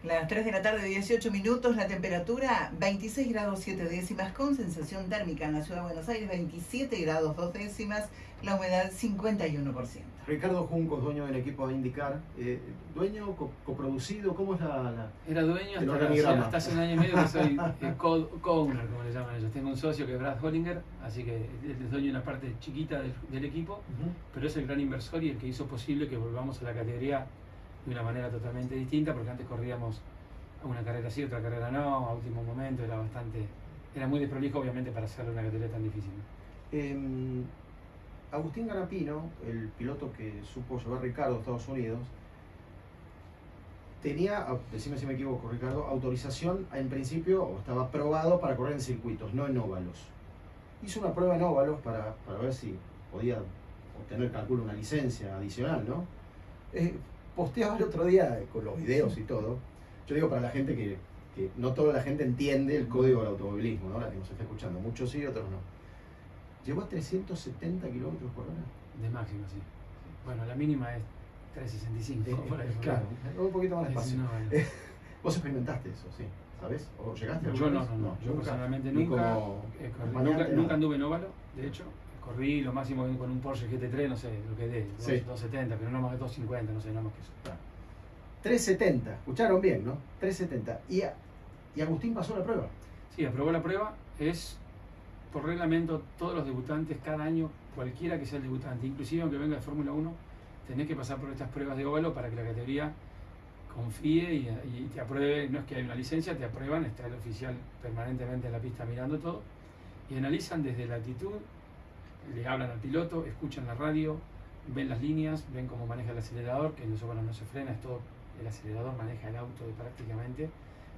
Las 3 de la tarde, 18 minutos, la temperatura 26 grados 7 décimas, con sensación térmica en la ciudad de Buenos Aires 27 grados 2 décimas, la humedad 51%. Ricardo Juncos, dueño del equipo de IndyCar, dueño, coproducido, ¿cómo es Era dueño hasta hace un año y medio que soy co-owner, como le llaman ellos. Tengo un socio que es Brad Hollinger, así que es dueño de una parte chiquita del equipo, pero es el gran inversor y el que hizo posible que volvamos a la categoría de una manera totalmente distinta, porque antes corríamos a una carrera sí, otra carrera no, a último momento, era muy desprolijo obviamente para hacerle una categoría tan difícil. Agustín Garapino, el piloto que supo llevar Ricardo a Estados Unidos, tenía, decime si me equivoco Ricardo, autorización en principio, o estaba aprobado para correr en circuitos, no en óvalos. Hizo una prueba en óvalos para ver si podía obtener, calculo, una licencia adicional, ¿no? Posteaba el otro día con los videos y todo. Yo digo para la gente que no toda la gente entiende el código del automovilismo, ¿no? La que nos está escuchando, muchos sí, otros no. Llegó a 370 kilómetros por hora. De máxima, sí. Bueno, la mínima es 365. Claro, un poquito más despacio. Vos experimentaste eso, sí, ¿sabes? ¿O llegaste a Yo no. Yo personalmente nunca anduve en óvalo, de hecho. Corrí lo máximo con un Porsche GT3, no sé, lo que dé, 270, pero no más de 250, no sé, no más que eso. 370, escucharon bien, ¿no? 370. ¿Y Agustín pasó la prueba? Sí, aprobó la prueba. Es por reglamento, todos los debutantes cada año, cualquiera que sea el debutante, inclusive aunque venga de Fórmula 1, tenés que pasar por estas pruebas de óvalo para que la categoría confíe y te apruebe. No es que hay una licencia, te aprueban, está el oficial permanentemente en la pista mirando todo y analizan desde la actitud, le hablan al piloto, escuchan la radio, ven las líneas, ven cómo maneja el acelerador, que en los óvalos no se frena, es todo, el acelerador maneja el auto prácticamente,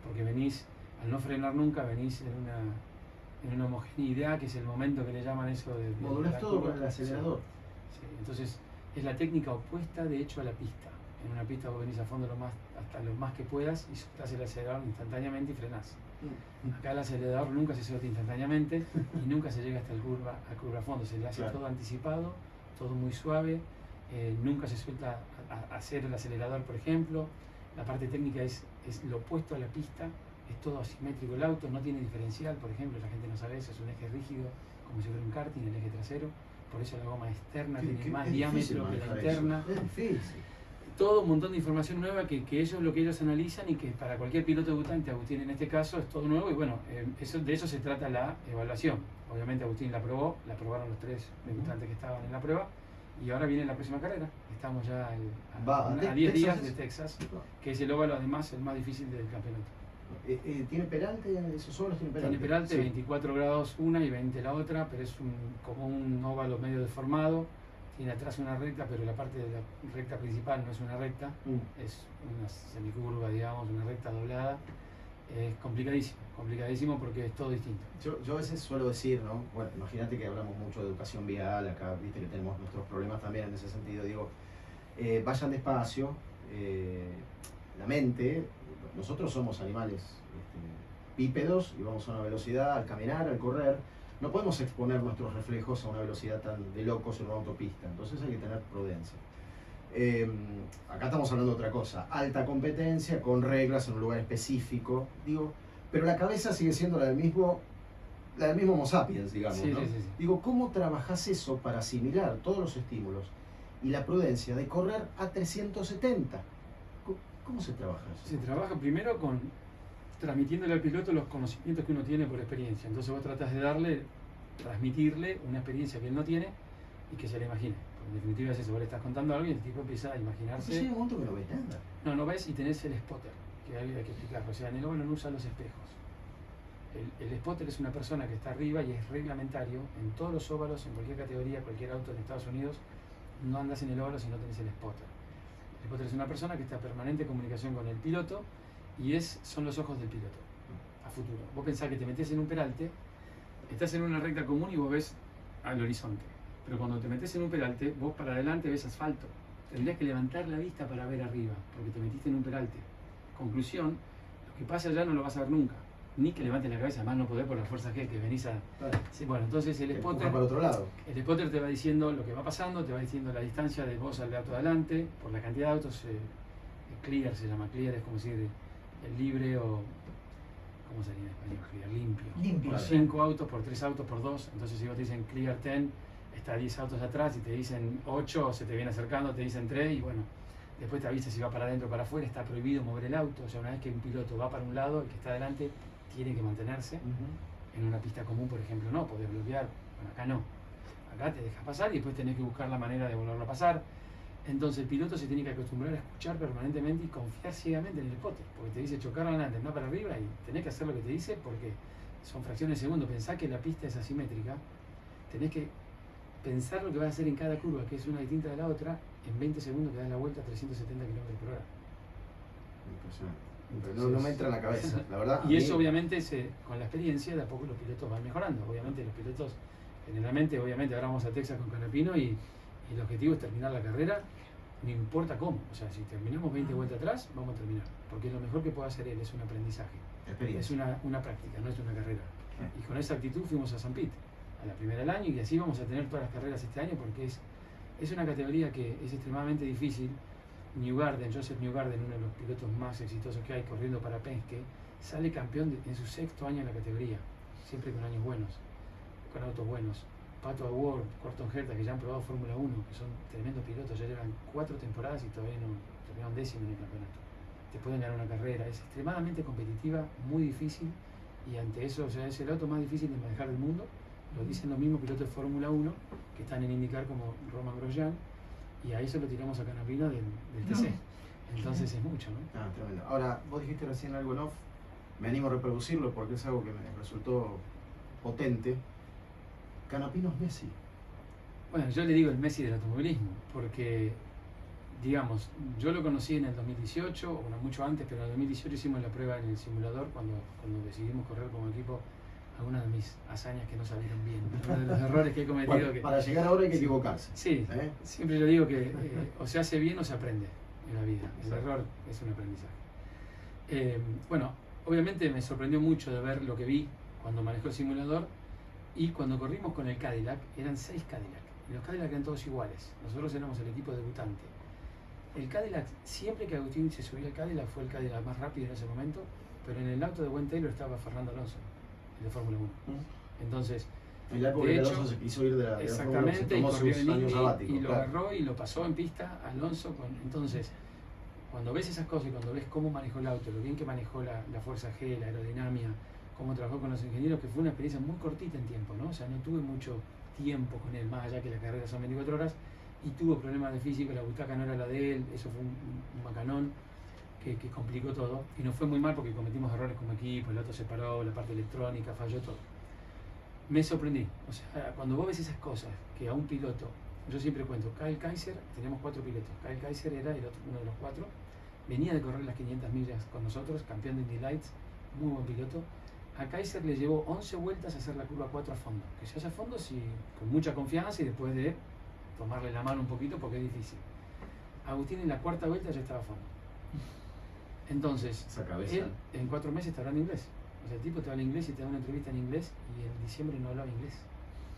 porque venís, al no frenar nunca, venís en una homogeneidad, que es el momento que le llaman eso de modulás todo con el acelerador. Sí, entonces es la técnica opuesta de hecho a la pista. En una pista vos venís a fondo hasta lo más que puedas y soltás el acelerador instantáneamente y frenás. Acá el acelerador nunca se suelta instantáneamente y nunca se llega hasta el curva a fondo, se le hace todo anticipado, todo muy suave, nunca se suelta a hacer el acelerador, por ejemplo. La parte técnica es lo opuesto a la pista, es todo asimétrico el auto, no tiene diferencial, por ejemplo, la gente no sabe eso, es un eje rígido, como si fuera un karting, el eje trasero, por eso la goma externa tiene más diámetro que la interna. Es difícil. Todo un montón de información nueva que ellos, lo que ellos analizan, y que para cualquier piloto debutante, Agustín en este caso, es todo nuevo, y bueno, de eso se trata la evaluación. Obviamente Agustín la aprobó, la aprobaron los 3 debutantes que estaban en la prueba, y ahora viene la próxima carrera. Estamos ya a 10 días de Texas, que es el óvalo además el más difícil del campeonato. ¿Tiene peralte? ¿Esos óvalos tienen peralte? Tiene peralte, sí. 24 grados una y 20 la otra, pero es como un óvalo medio deformado. Tiene atrás una recta, pero la parte de la recta principal no es una recta, es una semicurva, digamos, una recta doblada. Es complicadísimo porque es todo distinto. Yo a veces suelo decir, ¿no? Bueno, imagínate que hablamos mucho de educación vial, acá viste que tenemos nuestros problemas también en ese sentido. Digo, vayan despacio, la mente, nosotros somos animales bípedos y vamos a una velocidad al caminar, al correr. No podemos exponer nuestros reflejos a una velocidad tan de locos en una autopista, entonces hay que tener prudencia. Acá estamos hablando de otra cosa, alta competencia, con reglas en un lugar específico, digo, pero la cabeza sigue siendo la del mismo Homo sapiens, digamos, sí, ¿no? Sí. Digo, ¿cómo trabajás eso para asimilar todos los estímulos y la prudencia de correr a 370? ¿Cómo se trabaja eso? Se trabaja primero transmitiéndole al piloto los conocimientos que uno tiene por experiencia. Entonces vos tratás de transmitirle una experiencia que él no tiene y que se le imagine. En definitiva es eso, vos le estás contando algo y el tipo empieza a imaginarse. Llega un momento que no ves nada. No ves y tenés el spotter, que hay que explicarlo. O sea, en el óvalo no usa los espejos. El spotter es una persona que está arriba y es reglamentario. En todos los óvalos, en cualquier categoría, cualquier auto en Estados Unidos, no andas en el óvalo si no tenés el spotter. El spotter es una persona que está en permanente comunicación con el piloto y son los ojos del piloto a futuro. Vos pensás que te metés en un peralte, estás en una recta común y vos ves al horizonte. Pero cuando te metés en un peralte, vos para adelante ves asfalto. Tendrías que levantar la vista para ver arriba, porque te metiste en un peralte. Conclusión, lo que pasa allá no lo vas a ver nunca. Ni que levantes la cabeza, más no podés por la fuerza G que venís a... Vale. Sí, bueno, entonces el spotter... para otro lado. El spotter te va diciendo lo que va pasando, te va diciendo la distancia de vos al auto adelante, por la cantidad de autos, clear se llama, clear es como decir, el libre o, ¿cómo sería en español? Clear, limpio. Limpio. Por 5 autos, por 3 autos, por 2. Entonces si vos te dicen clear 10, está 10 autos atrás y te dicen 8, se te viene acercando, te dicen 3 y bueno, después te avisa si va para adentro o para afuera, está prohibido mover el auto. O sea, una vez que un piloto va para un lado, el que está adelante tiene que mantenerse. En una pista común, por ejemplo, no, podés bloquear, bueno, acá no. Acá te dejas pasar y después tenés que buscar la manera de volverlo a pasar. Entonces el piloto se tiene que acostumbrar a escuchar permanentemente y confiar ciegamente en el spotter, porque te dice chocar adelante, anda para arriba y tenés que hacer lo que te dice porque son fracciones de segundo. Pensá que la pista es asimétrica, tenés que pensar lo que vas a hacer en cada curva, que es una distinta de la otra, en 20 segundos te das la vuelta a 370 km por hora. Impresionante. No me entra en la cabeza, la verdad. Y eso obviamente con la experiencia de a poco los pilotos van mejorando. Obviamente los pilotos generalmente, obviamente ahora vamos a Texas con Canapino y el objetivo es terminar la carrera, no importa cómo. O sea, si terminamos 20 vueltas atrás, vamos a terminar. Porque lo mejor que puede hacer él es un aprendizaje. Es una práctica, no es una carrera. Y con esa actitud fuimos a St. Pete, a la primera del año, y así vamos a tener todas las carreras este año porque es una categoría que es extremadamente difícil. Joseph Newgarden, uno de los pilotos más exitosos que hay corriendo para Penske, sale campeón en su 6º año en la categoría, siempre con años buenos, con autos buenos. Pato O'Ward, Corton Herta, que ya han probado Fórmula 1, que son tremendos pilotos, ya llevan 4 temporadas y todavía no terminaron 10º en el campeonato. Te pueden ganar una carrera, es extremadamente competitiva, muy difícil, y ante eso, o sea, es el auto más difícil de manejar del mundo. Lo dicen los mismos pilotos de Fórmula 1 que están en IndyCar como Romain Grosjean, y a eso lo tiramos a Canapino del TC. Entonces es mucho, ¿no? Ah, tremendo. Ahora, vos dijiste recién algo en off, me animo a reproducirlo porque es algo que me resultó potente. Canapino es Messi. Bueno, yo le digo el Messi del automovilismo, porque, digamos, yo lo conocí en el 2018, bueno, mucho antes, pero en el 2018 hicimos la prueba en el simulador cuando decidimos correr como equipo. Algunas de mis hazañas que no salieron bien, uno de los errores que he cometido. Bueno, para llegar ahora hay que equivocarse. Sí, siempre yo digo que o se hace bien o se aprende en la vida. El error es un aprendizaje. Bueno, obviamente me sorprendió mucho de ver lo que vi cuando manejó el simulador y cuando corrimos con el Cadillac, eran 6 Cadillac. Y los Cadillac eran todos iguales. Nosotros éramos el equipo debutante. El Cadillac, siempre que Agustín se subía al Cadillac, fue el Cadillac más rápido en ese momento, pero en el auto de Wayne Taylor estaba Fernando Alonso, de Fórmula 1. Entonces, en la época de que hecho, Alonso se quiso ir de la exactamente, y corrió en años Indy sabáticos, y lo agarró y lo pasó en pista Alonso. Entonces, cuando ves esas cosas y cuando ves cómo manejó el auto, lo bien que manejó la fuerza G, la aerodinámica, cómo trabajó con los ingenieros, que fue una experiencia muy cortita en tiempo, ¿no? O sea, no tuve mucho tiempo con él, más allá que las carreras son 24 horas, y tuvo problemas de físico, la butaca no era la de él, eso fue un macanón que complicó todo, y nos fue muy mal porque cometimos errores como equipo, el auto se paró, la parte electrónica, falló todo. Me sorprendí, o sea, cuando vos ves esas cosas, que a un piloto, yo siempre cuento, Kyle Kaiser, teníamos 4 pilotos, Kyle Kaiser era uno de los 4, venía de correr las 500 millas con nosotros, campeón de Indy Lights, muy buen piloto. A Kaiser le llevó 11 vueltas a hacer la curva 4 a fondo, que se hace a fondo con mucha confianza y después de tomarle la mano un poquito porque es difícil. Agustín en la 4ª vuelta ya estaba a fondo. Entonces, él en 4 meses te habla en inglés. O sea, el tipo te habla inglés y te da una entrevista en inglés y en diciembre no hablaba inglés.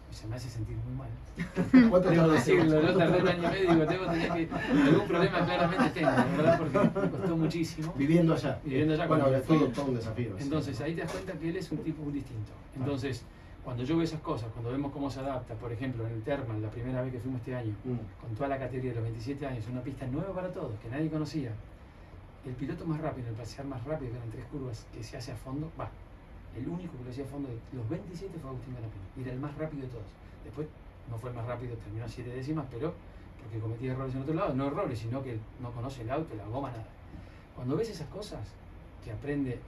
O sea, me hace sentir muy mal. ¿Cuánto Debo tardó? decirlo, yo tardé un año y medio, digo, algún problema claramente tengo, la verdad, porque me costó muchísimo. Viviendo allá. Bueno, es todo un desafío. Entonces, ahí te das cuenta que él es un tipo muy distinto. Entonces, cuando yo veo esas cosas, cuando vemos cómo se adapta, por ejemplo, en el Thermal, la primera vez que fuimos este año, con toda la categoría de los 27 años, una pista nueva para todos, que nadie conocía, el piloto más rápido, el pasear más rápido, que eran 3 curvas, que se hace a fondo, el único que lo hacía a fondo de los 27 fue Agustín Canapino, y era el más rápido de todos. Después no fue el más rápido, terminó a 7 décimas, pero porque cometía errores en otro lado, no errores, sino que no conoce el auto, la goma, nada. Cuando ves esas cosas, que aprende,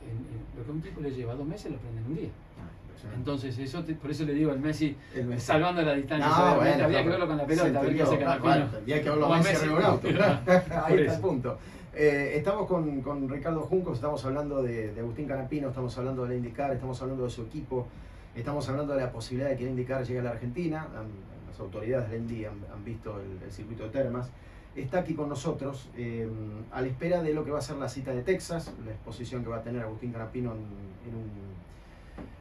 lo que a un tipo le lleva 2 meses, lo aprende en un día. Entonces, por eso le digo al Messi, salvando la distancia. Habría que verlo con la pelota, a ver qué hace Canapino. Y hay que verlo a Messi arriba de un auto. Ahí está el punto. Estamos con Ricardo Juncos, estamos hablando de Agustín Canapino, estamos hablando de la IndyCar, estamos hablando de su equipo, estamos hablando de la posibilidad de que la IndyCar llegue a la Argentina. Las autoridades de la Indy han visto el circuito de Termas. Está aquí con nosotros a la espera de lo que va a ser la cita de Texas, la exposición que va a tener Agustín Canapino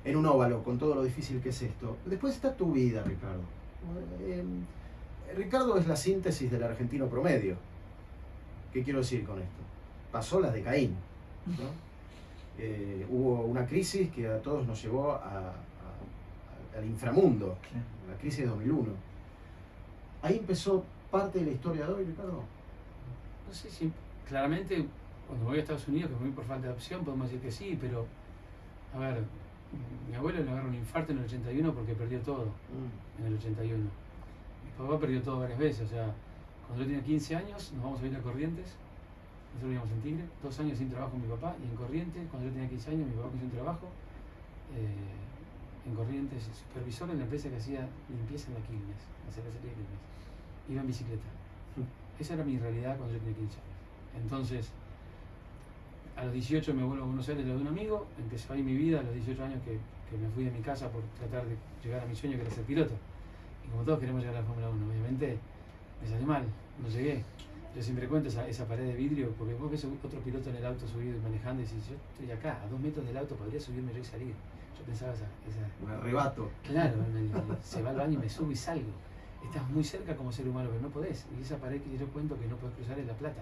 en un óvalo, con todo lo difícil que es esto. Después está tu vida, Ricardo. Ricardo es la síntesis del argentino promedio. ¿Qué quiero decir con esto? Pasó las de Caín, ¿no? hubo una crisis que a todos nos llevó al inframundo, Claro. la crisis de 2001. Ahí empezó parte de la historia de hoy, Ricardo. No sé si, claramente, cuando voy a Estados Unidos, que me voy por falta de opción, podemos decir que sí, pero, a ver, mi abuelo le agarró un infarto en el 81 porque perdió todo en el 81. Mi papá perdió todo varias veces, o sea, cuando yo tenía 15 años, nos vamos a ir a Corrientes, nosotros vivíamos en Tigre, 2 años sin trabajo mi papá, y en Corrientes, cuando yo tenía 15 años, mi papá consiguió un trabajo, en Corrientes, supervisor en la empresa que hacía limpieza en la Quilmes, la cervecería de Quilmes. Iba en bicicleta. Esa era mi realidad cuando yo tenía 15 años. Entonces, a los 18 me vuelvo a Buenos Aires, lo de un amigo, empezó ahí mi vida, a los 18 años que me fui de mi casa por tratar de llegar a mi sueño que era ser piloto. Y como todos queremos llegar a la Fórmula 1, obviamente me salió mal, no llegué. Yo siempre cuento esa pared de vidrio, porque vos ves otro piloto en el auto subido y manejando y decís, yo estoy acá, a 2 metros del auto, podría subirme yo y salir. Yo pensaba Un arrebato. Claro, se va al baño y me subo y salgo. Estás muy cerca como ser humano, pero no podés. Y esa pared que yo cuento que no podés cruzar es La Plata,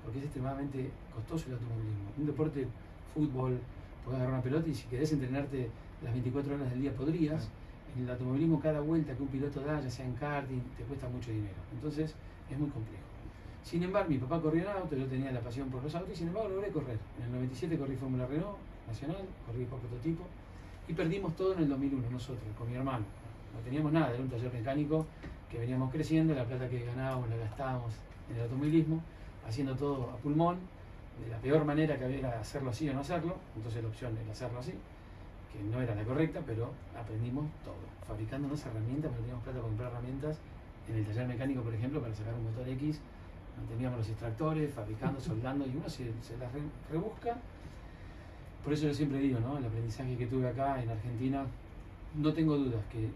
porque es extremadamente costoso el automovilismo. Un deporte, fútbol, podés agarrar una pelota y si querés entrenarte las 24 horas del día podrías. En el automovilismo cada vuelta que un piloto da, ya sea en karting, te cuesta mucho dinero. Entonces es muy complejo. Sin embargo, mi papá corrió en auto, yo tenía la pasión por los autos y sin embargo logré correr. En el 97 corrí Fórmula Renault Nacional, corrí por prototipo y perdimos todo en el 2001 nosotros, con mi hermano. No teníamos nada, era un taller mecánico que veníamos creciendo, la plata que ganábamos la gastábamos en el automovilismo, haciendo todo a pulmón, de la peor manera que había era hacerlo así o no hacerlo, entonces la opción era hacerlo así, que no era la correcta, pero aprendimos todo, fabricando unas herramientas, pero no teníamos plata para comprar herramientas en el taller mecánico, por ejemplo, para sacar un motor X, teníamos los extractores, fabricando, soldando, y uno se las rebusca. Por eso yo siempre digo, ¿no? El aprendizaje que tuve acá en Argentina, no tengo dudas que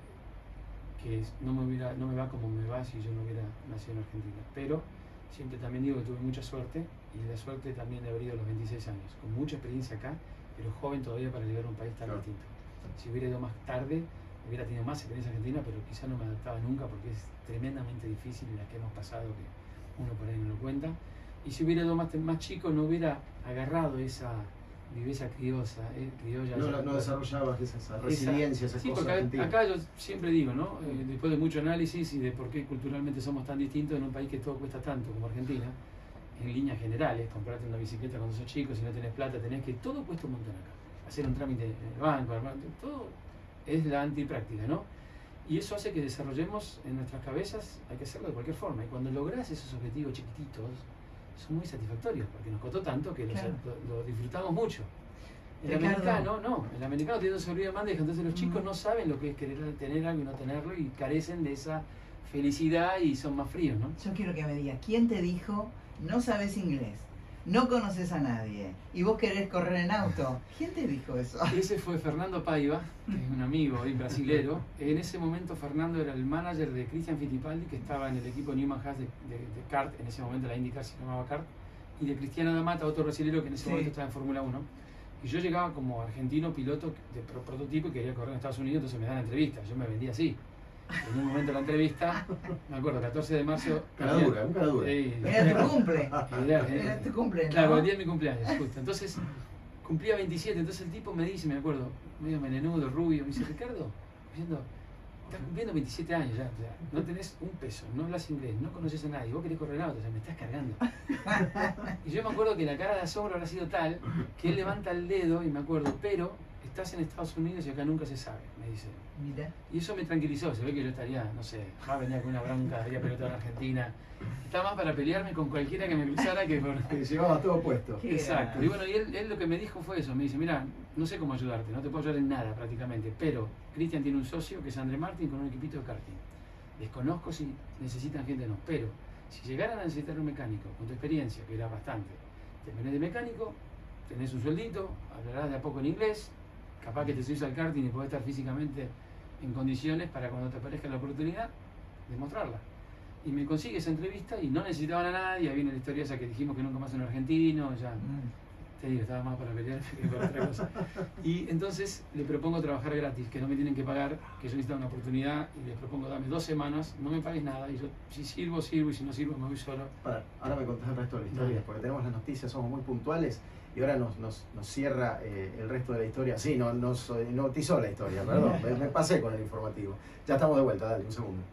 no me va como me va si yo no hubiera nacido en Argentina. Pero siempre también digo que tuve mucha suerte, y la suerte también de haber ido a los 26 años, con mucha experiencia acá, pero joven todavía para llegar a un país tan distinto. Si hubiera ido más tarde, hubiera tenido más experiencia en Argentina, pero quizá no me adaptaba nunca porque es tremendamente difícil la que hemos pasado, que uno por ahí no lo cuenta. Y si hubiera ido más chico, no hubiera agarrado esa viveza criolla. No desarrollabas esa resiliencia, esas sí, cosas. Porque acá yo siempre digo, ¿no? Después de mucho análisis y de por qué culturalmente somos tan distintos en un país que todo cuesta tanto como Argentina, en líneas generales, comprarte una bicicleta cuando sos chico, si no tenés plata, todo cuesta un montón acá. Hacer un trámite en el banco, todo es la antipráctica, ¿no? Y eso hace que desarrollemos en nuestras cabezas, hay que hacerlo de cualquier forma. Y cuando lográs esos objetivos chiquititos, son muy satisfactorios, porque nos costó tanto que lo disfrutamos mucho. El americano tiene un seguridad de bandeja, entonces los chicos no saben lo que es querer tener algo y no tenerlo, y carecen de esa felicidad y son más fríos, ¿no? Yo quiero que me digas, ¿quién te dijo no sabes inglés? No conoces a nadie y vos querés correr en auto. ¿Quién te dijo eso? Ese fue Fernando Paiva, que es un amigo y brasilero. En ese momento Fernando era el manager de Christian Fittipaldi, que estaba en el equipo Newman Haas de kart, en ese momento la IndyCar se llamaba kart, y de Cristiano D'Amata, otro brasilero que en ese momento estaba en Fórmula 1. Y yo llegaba como argentino piloto de prototipo y quería correr en Estados Unidos, entonces me dan entrevistas. Yo me vendía así. En un momento de la entrevista, me acuerdo, 14 de marzo. Cara dura. Era tu cumple. Era tu cumple, ¿no? Claro, el día de mi cumpleaños, justo. Entonces, cumplía 27, entonces el tipo me dice, me acuerdo, medio melenudo, rubio, me dice, Ricardo, diciendo, estás cumpliendo 27 años ya, o sea, no tenés un peso, no hablas inglés, no conoces a nadie, vos querés correr en auto, o sea, me estás cargando. Y yo me acuerdo que la cara de asombro habrá sido tal que él levanta el dedo y me acuerdo, pero estás en Estados Unidos y acá nunca se sabe, me dice. Mira. Y eso me tranquilizó, se ve que yo estaría, no sé, venía con una bronca, había pelotado en Argentina. Estaba más para pelearme con cualquiera que me cruzara que por... Que llevaba todo puesto. Exacto. Y bueno, y él lo que me dijo fue eso, me dice, mira, no sé cómo ayudarte, no te puedo ayudar en nada prácticamente, pero Cristian tiene un socio que es André Martin con un equipito de karting. Desconozco si necesitan gente o no, pero si llegaran a necesitar un mecánico con tu experiencia, que era bastante, te venés de mecánico, tenés un sueldito, hablarás de a poco en inglés, capaz que te subís al karting y podés estar físicamente en condiciones para cuando te aparezca la oportunidad, demostrarla. Y me consigue esa entrevista y no necesitaban a nadie, viene la historia esa que dijimos que nunca más un argentino, ya Te digo, estaba más para pelear que para otra cosa. Y entonces le propongo trabajar gratis, que no me tienen que pagar, que yo necesito una oportunidad, y les propongo, dame 2 semanas, no me pagues nada, y yo, si sirvo, sirvo, y si no sirvo, me voy solo. Ahora me contás el resto de la historia, Dale. porque tenemos las noticias, somos muy puntuales, y ahora nos cierra el resto de la historia. Sí, no notizó la historia, perdón, me pasé con el informativo. Ya estamos de vuelta, dale, un segundo.